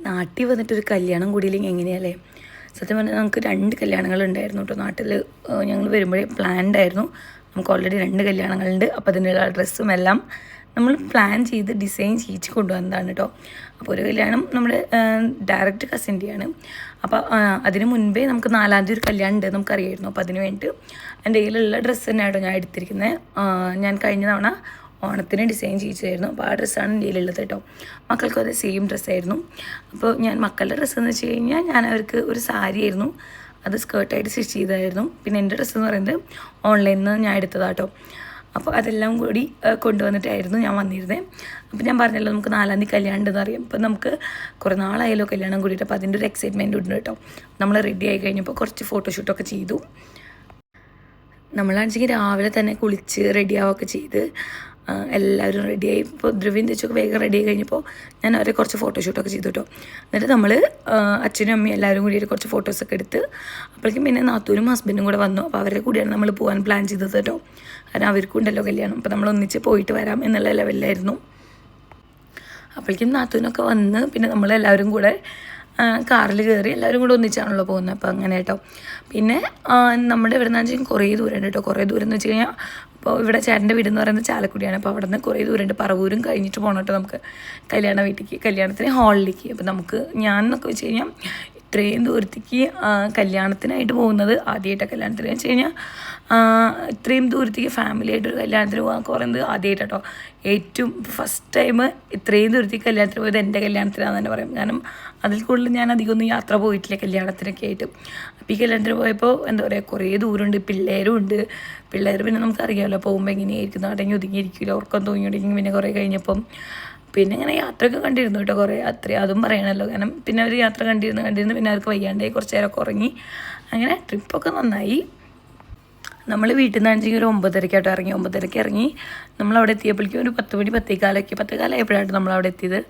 നാട്ടിൽ വന്നിട്ടൊരു കല്യാണം കൂടിയില്ലെങ്കിൽ എങ്ങനെയല്ലേ? സത്യം പറഞ്ഞാൽ നമുക്ക് 2 കല്യാണങ്ങളുണ്ടായിരുന്നു കേട്ടോ നാട്ടിൽ. ഞങ്ങൾ വരുമ്പോഴേ പ്ലാൻഡ് ആയിരുന്നു. നമുക്ക് ഓൾറെഡി 2 കല്യാണങ്ങളുണ്ട്. അപ്പോൾ അതിനുള്ള ഡ്രസ്സും എല്ലാം നമ്മൾ പ്ലാൻ ചെയ്ത് ഡിസൈൻ ചെയ്യിച്ച് കൊണ്ടുവന്നതാണ് കേട്ടോ. അപ്പോൾ ഒരു കല്യാണം നമ്മുടെ ഡയറക്റ്റ് കസിൻ്റെയാണ്. അപ്പോൾ അതിന് മുൻപേ നമുക്ക് 4-ാം തീയതി ഒരു കല്യാണം ഉണ്ട് നമുക്കറിയായിരുന്നു. അപ്പോൾ അതിന് വേണ്ടിയിട്ട് എൻ്റെ കയ്യിലുള്ള ഡ്രസ്സ് തന്നെയാട്ടോ ഞാൻ എടുത്തിരിക്കുന്നത്. ഞാൻ കഴിഞ്ഞ തവണ ഓണത്തിന് ഡിസൈൻ ചെയ്യിച്ചായിരുന്നു. അപ്പോൾ ആ ഡ്രസ്സാണ് എൻ്റെ കയ്യിലുള്ളത് കേട്ടോ. മക്കൾക്കും അതേ സെയിം ഡ്രസ്സായിരുന്നു. അപ്പോൾ ഞാൻ മക്കളുടെ ഡ്രസ്സ് എന്ന് വെച്ച് കഴിഞ്ഞാൽ ഞാൻ അവർക്ക് ഒരു സാരി ആയിരുന്നു, അത് സ്കേർട്ടായിട്ട് സ്റ്റിച്ച് ചെയ്തായിരുന്നു. പിന്നെ എൻ്റെ ഡ്രസ്സ് എന്ന് പറയുന്നത് ഓൺലൈനിൽ നിന്ന് ഞാൻ എടുത്തതാട്ടോ. അപ്പോൾ അതെല്ലാം കൂടി കൊണ്ടുവന്നിട്ടായിരുന്നു ഞാൻ വന്നിരുന്നത്. അപ്പോൾ ഞാൻ പറഞ്ഞല്ലോ നമുക്ക് 4-ാം തീയതി കല്യാണം ഉണ്ടെന്ന് അറിയാം. അപ്പോൾ നമുക്ക് കുറേ നാളായാലോ കല്യാണം കൂടിയിട്ട്. അപ്പോൾ അതിൻ്റെ ഒരു എക്സൈറ്റ്മെൻറ്റ് ഉണ്ട് കേട്ടോ. നമ്മൾ റെഡി ആയി കഴിഞ്ഞപ്പോൾ കുറച്ച് ഫോട്ടോഷൂട്ടൊക്കെ ചെയ്തു. നമ്മളാണെങ്കിൽ രാവിലെ തന്നെ കുളിച്ച് റെഡിയാവുകയൊക്കെ ചെയ്ത് എല്ലാവരും റെഡിയായി. ഇപ്പോൾ ദ്രവ്യം തെച്ചൊക്കെ വേഗം റെഡി ആയി കഴിഞ്ഞപ്പോൾ ഞാൻ അവരെ കുറച്ച് ഫോട്ടോഷൂട്ടൊക്കെ ചെയ്തു കേട്ടോ. എന്നിട്ട് നമ്മൾ അച്ഛനും അമ്മയും എല്ലാവരും കൂടിയിട്ട് കുറച്ച് ഫോട്ടോസൊക്കെ എടുത്ത് അപ്പോഴേക്കും പിന്നെ നാത്തൂനും ഹസ്ബൻഡും കൂടെ വന്നു. അപ്പോൾ അവരുടെ കൂടെയാണ് നമ്മൾ പോകാൻ പ്ലാൻ ചെയ്തത് കേട്ടോ. കാരണം അവർക്കും ഉണ്ടല്ലോ കല്യാണം. അപ്പോൾ നമ്മൾ ഒന്നിച്ച് പോയിട്ട് വരാം എന്നുള്ള ലെവലിലായിരുന്നു. അപ്പോഴേക്കും നാത്തൂനൊക്കെ വന്ന് പിന്നെ നമ്മളെല്ലാവരും കൂടെ കാറിൽ കയറി എല്ലാവരും കൂടെ ഒന്നിച്ചാണല്ലോ പോകുന്നത്. അപ്പോൾ അങ്ങനെ കേട്ടോ. പിന്നെ നമ്മുടെ ഇവിടെ നിന്ന് കുറേ ദൂരമുണ്ട് കേട്ടോ. കുറേ ദൂരം എന്ന് വെച്ച് കഴിഞ്ഞാൽ അപ്പോൾ ഇവിടെ ചേട്ടൻ്റെ വീട് എന്ന് പറയുന്നത് ചാലക്കുടിയാണ്. അപ്പോൾ അവിടെ നിന്ന് കുറേ ദൂരമുണ്ട്. പറവൂരും കഴിഞ്ഞിട്ട് പോകണം കേട്ടോ നമുക്ക് കല്യാണ വീട്ടിലേക്ക്, കല്യാണത്തിന് ഹാളിലേക്ക്. അപ്പോൾ നമുക്ക് ഞാൻ എന്നൊക്കെ വെച്ച് കഴിഞ്ഞാൽ ഇത്രയും ദൂരത്തേക്ക് കല്യാണത്തിനായിട്ട് പോകുന്നത് ആദ്യമായിട്ടാണ്. കല്യാണത്തിന് വെച്ച് കഴിഞ്ഞാൽ ഇത്രയും ദൂരത്തേക്ക് ഫാമിലിയായിട്ടൊരു കല്യാണത്തിന് പോകാൻ പറയുന്നത് ആദ്യമായിട്ടോ. ഏറ്റവും ഫസ്റ്റ് ടൈം ഇത്രയും ദൂരത്തേക്ക് കല്യാണത്തിന് പോയത് എൻ്റെ കല്യാണത്തിനാണെന്ന് തന്നെ പറയും. കാരണം അതിൽ കൂടുതൽ ഞാൻ അധികമൊന്നും യാത്ര പോയിട്ടില്ല കല്യാണത്തിനൊക്കെ ആയിട്ട്. അപ്പോൾ ഈ കല്യാണത്തിന് പോയപ്പോൾ എന്താ പറയുക, കുറേ ദൂരമുണ്ട്, പിള്ളേരും ഉണ്ട്. പിള്ളേർ പിന്നെ നമുക്കറിയാമല്ലോ പോകുമ്പോൾ എങ്ങനെയായിരിക്കും, അടങ്ങി ഒതുങ്ങിയിരിക്കില്ല, ഉറക്കം തൂങ്ങിയിടിക്കും. പിന്നെ കുറേ കഴിഞ്ഞപ്പം പിന്നെ ഇങ്ങനെ യാത്രയൊക്കെ കണ്ടിരുന്നു കേട്ടോ. കുറേ അതും പറയണമല്ലോ. കാരണം പിന്നെ അവർ യാത്ര കണ്ടിരുന്ന് പിന്നെ അവർക്ക് വയ്യാണ്ടായി കുറച്ച് നേരമൊക്കെ ഉറങ്ങി. അങ്ങനെ ട്രിപ്പൊക്കെ നന്നായി. നമ്മൾ വീട്ടിൽ നിന്നാണെങ്കിൽ ഒരു 9:30 ഇറങ്ങി. 9:30 ഇറങ്ങി നമ്മളവിടെ എത്തിയപ്പോഴേക്കും ഒരു 10 മണി 10:15 ആയപ്പോഴാണ് നമ്മളവിടെ എത്തിയത്.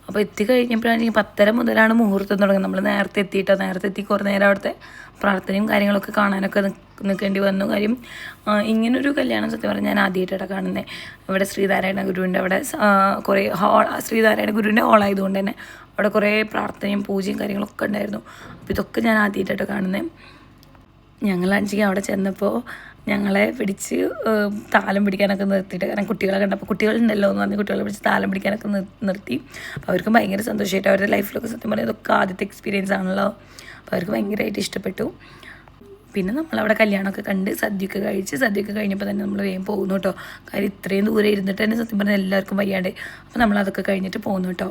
അപ്പോൾ എത്തിക്കഴിഞ്ഞപ്പോഴാണെങ്കിൽ 10:30 മുതലാണ് മുഹൂർത്തം തുടങ്ങുന്നത്. നമ്മൾ നേരത്തെ എത്തി കുറേ നേരം അവിടുത്തെ പ്രാർത്ഥനയും കാര്യങ്ങളൊക്കെ കാണാനൊക്കെ നിൽക്കേണ്ടി വന്നു. കാര്യം ഇങ്ങനൊരു കല്യാണം സത്യം പറഞ്ഞാൽ ഞാൻ ആദ്യമായിട്ടാണ് കാണുന്നത്. ഇവിടെ ശ്രീനാരായണ ഗുരുവിൻ്റെ അവിടെ കുറേ ശ്രീനാരായണ ഗുരുവിൻ്റെ ഹോളായതുകൊണ്ട് തന്നെ അവിടെ കുറേ പ്രാർത്ഥനയും പൂജയും കാര്യങ്ങളൊക്കെ ഉണ്ടായിരുന്നു. അപ്പോൾ ഇതൊക്കെ ഞാൻ ആദ്യമായിട്ടാണ് കാണുന്നത്. ഞങ്ങളാണെങ്കിൽ അവിടെ ചെന്നപ്പോൾ ഞങ്ങളെ പിടിച്ച് താലം പിടിക്കാനൊക്കെ നിർത്തിയിട്ട്, കാരണം കുട്ടികളെ കണ്ടപ്പോൾ കുട്ടികളുണ്ടല്ലോ എന്ന് പറഞ്ഞ് കുട്ടികളെ പിടിച്ച് താലം പിടിക്കാനൊക്കെ നിർത്തി. അപ്പോൾ അവർക്ക് ഭയങ്കര സന്തോഷമായിട്ട് അവരുടെ ലൈഫിലൊക്കെ സത്യം പറഞ്ഞാൽ ഇതൊക്കെ ആദ്യത്തെ എക്സ്പീരിയൻസ് ആണല്ലോ. അപ്പോൾ അവർക്ക് ഭയങ്കരമായിട്ട് ഇഷ്ടപ്പെട്ടു. പിന്നെ നമ്മളവിടെ കല്യാണമൊക്കെ കണ്ട് സദ്യയൊക്കെ കഴിഞ്ഞപ്പോൾ തന്നെ നമ്മൾ വേഗം പോകുന്നു കേട്ടോ. കാര്യം ഇത്രയും ദൂരെ ഇരുന്നിട്ട് തന്നെ സത്യം പറഞ്ഞാൽ എല്ലാവർക്കും വയ്യാണ്ട്. അപ്പോൾ നമ്മളതൊക്കെ കഴിഞ്ഞിട്ട് പോകുന്നു കേട്ടോ.